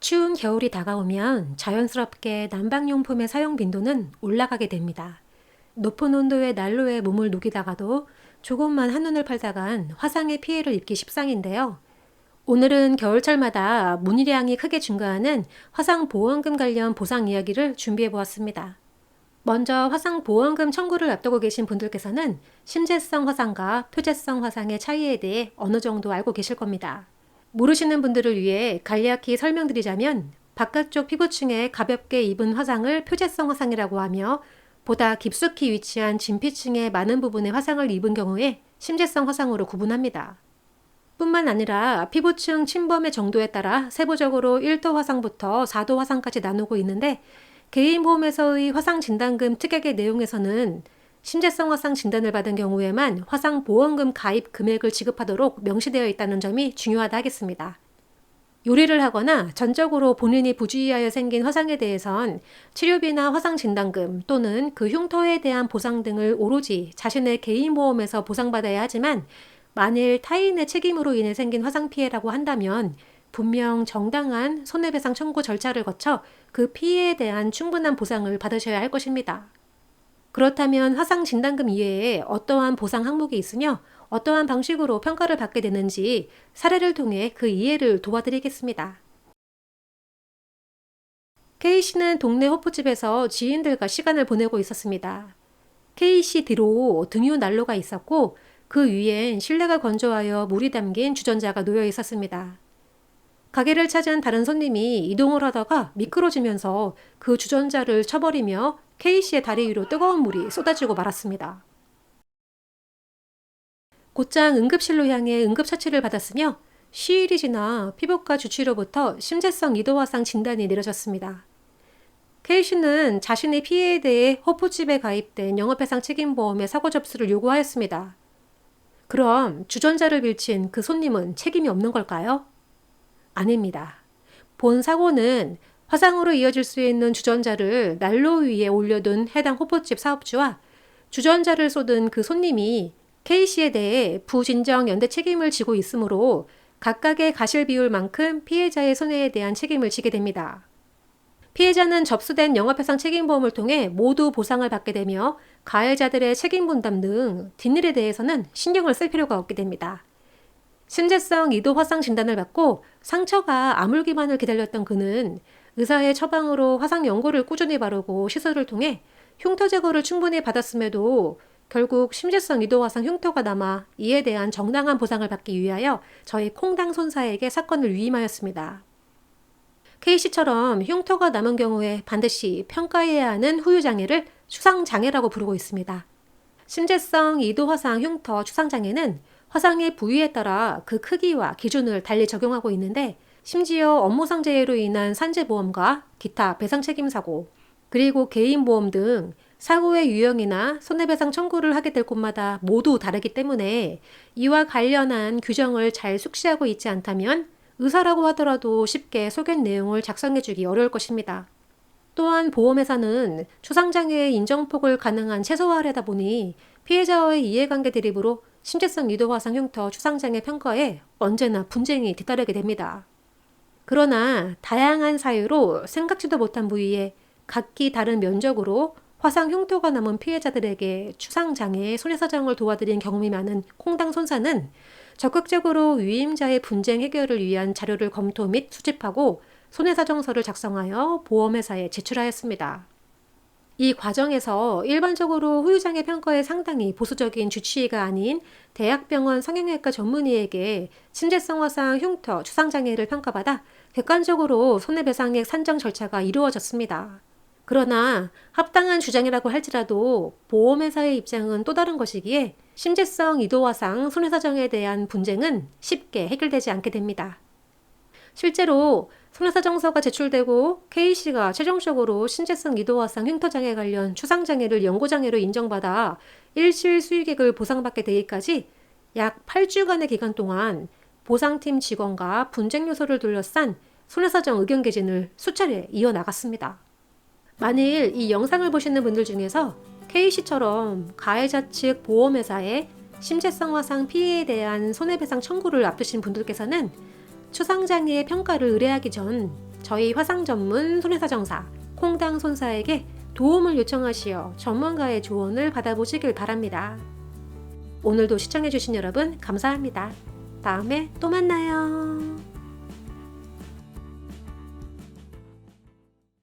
추운 겨울이 다가오면 자연스럽게 난방용품의 사용 빈도는 올라가게 됩니다. 높은 온도의 난로에 몸을 녹이다가도 조금만 한눈을 팔다간 화상의 피해를 입기 십상인데요. 오늘은 겨울철마다 문의량이 크게 증가하는 화상보험금 관련 보상 이야기를 준비해 보았습니다. 먼저 화상보험금 청구를 앞두고 계신 분들께서는 심재성 화상과 표재성 화상의 차이에 대해 어느 정도 알고 계실 겁니다. 모르시는 분들을 위해 간략히 설명드리자면 바깥쪽 피부층에 가볍게 입은 화상을 표재성 화상이라고 하며 보다 깊숙이 위치한 진피층의 많은 부분에 화상을 입은 경우에 심재성 화상으로 구분합니다. 뿐만 아니라 피부층 침범의 정도에 따라 세부적으로 1도 화상부터 4도 화상까지 나누고 있는데 개인보험에서의 화상진단금 특약의 내용에서는 심재성 화상 진단을 받은 경우에만 화상보험금 가입 금액을 지급하도록 명시되어 있다는 점이 중요하다 하겠습니다. 요리를 하거나 전적으로 본인이 부주의하여 생긴 화상에 대해선 치료비나 화상진단금 또는 그 흉터에 대한 보상 등을 오로지 자신의 개인보험에서 보상받아야 하지만 만일 타인의 책임으로 인해 생긴 화상피해라고 한다면 분명 정당한 손해배상 청구 절차를 거쳐 그 피해에 대한 충분한 보상을 받으셔야 할 것입니다. 그렇다면 화상진단금 이외에 어떠한 보상 항목이 있으며 어떠한 방식으로 평가를 받게 되는지 사례를 통해 그 이해를 도와드리겠습니다. K씨는 동네 호프집에서 지인들과 시간을 보내고 있었습니다. K씨 뒤로 등유 난로가 있었고 그 위엔 실내가 건조하여 물이 담긴 주전자가 놓여 있었습니다. 가게를 찾은 다른 손님이 이동을 하다가 미끄러지면서 그 주전자를 쳐버리며 K씨의 다리 위로 뜨거운 물이 쏟아지고 말았습니다. 곧장 응급실로 향해 응급처치를 받았으며 시일이 지나 피부과 주치의로부터 심재성 2도 화상 진단이 내려졌습니다. K씨는 자신의 피해에 대해 호프집에 가입된 영업해상 책임보험의 사고 접수를 요구하였습니다. 그럼 주전자를 밀친 그 손님은 책임이 없는 걸까요? 아닙니다. 본 사고는 화상으로 이어질 수 있는 주전자를 난로 위에 올려둔 해당 호프집 사업주와 주전자를 쏟은 그 손님이 K씨에 대해 부진정 연대 책임을 지고 있으므로 각각의 가실 비율만큼 피해자의 손해에 대한 책임을 지게 됩니다. 피해자는 접수된 영업해상 책임보험을 통해 모두 보상을 받게 되며 가해자들의 책임 분담 등 뒷일에 대해서는 신경을 쓸 필요가 없게 됩니다. 심재성 2도 화상 진단을 받고 상처가 아물기만을 기다렸던 그는 의사의 처방으로 화상 연고를 꾸준히 바르고 시술을 통해 흉터 제거를 충분히 받았음에도 결국 심재성 2도 화상 흉터가 남아 이에 대한 정당한 보상을 받기 위하여 저희 콩당 손사에게 사건을 위임하였습니다. K씨처럼 흉터가 남은 경우에 반드시 평가해야 하는 후유장애를 추상장애라고 부르고 있습니다. 심재성 2도 화상 흉터 추상장애는 화상의 부위에 따라 그 크기와 기준을 달리 적용하고 있는데 심지어 업무상 재해로 인한 산재보험과 기타 배상책임사고 그리고 개인보험 등 사고의 유형이나 손해배상 청구를 하게 될 곳마다 모두 다르기 때문에 이와 관련한 규정을 잘 숙지하고 있지 않다면 의사라고 하더라도 쉽게 소견 내용을 작성해주기 어려울 것입니다. 또한 보험회사는 추상장애의 인정폭을 가능한 최소화하려다 보니 피해자와의 이해관계 대립으로 심재성 2도 화상 흉터 추상장애 평가에 언제나 분쟁이 뒤따르게 됩니다. 그러나 다양한 사유로 생각지도 못한 부위에 각기 다른 면적으로 화상 흉터가 남은 피해자들에게 추상장애의 손해사정을 도와드린 경험이 많은 콩당 손사는 적극적으로 위임자의 분쟁 해결을 위한 자료를 검토 및 수집하고 손해사정서를 작성하여 보험회사에 제출하였습니다. 이 과정에서 일반적으로 후유장애 평가에 상당히 보수적인 주치의가 아닌 대학병원 성형외과 전문의에게 심재성 화상 흉터 추상장애를 평가받아 객관적으로 손해배상액 산정 절차가 이루어졌습니다. 그러나 합당한 주장이라고 할지라도 보험회사의 입장은 또 다른 것이기에 심재성 2도 화상 손해사정에 대한 분쟁은 쉽게 해결되지 않게 됩니다. 실제로 손해사정서가 제출되고 K씨가 최종적으로 심재성 2도 화상 흉터장애 관련 추상장애를 연고장애로 인정받아 일실 수익액을 보상받게 되기까지 약 8주간의 기간 동안 보상팀 직원과 분쟁 요소를 둘러싼 손해사정 의견 개진을 수차례 이어나갔습니다. 만일 이 영상을 보시는 분들 중에서 K씨처럼 가해자 측 보험회사에 심재성 화상 피해에 대한 손해배상 청구를 앞두신 분들께서는 추상장애의 평가를 의뢰하기 전 저희 화상 전문 손해사정사 콩당 손사에게 도움을 요청하시어 전문가의 조언을 받아보시길 바랍니다. 오늘도 시청해주신 여러분 감사합니다. 다음에 또 만나요.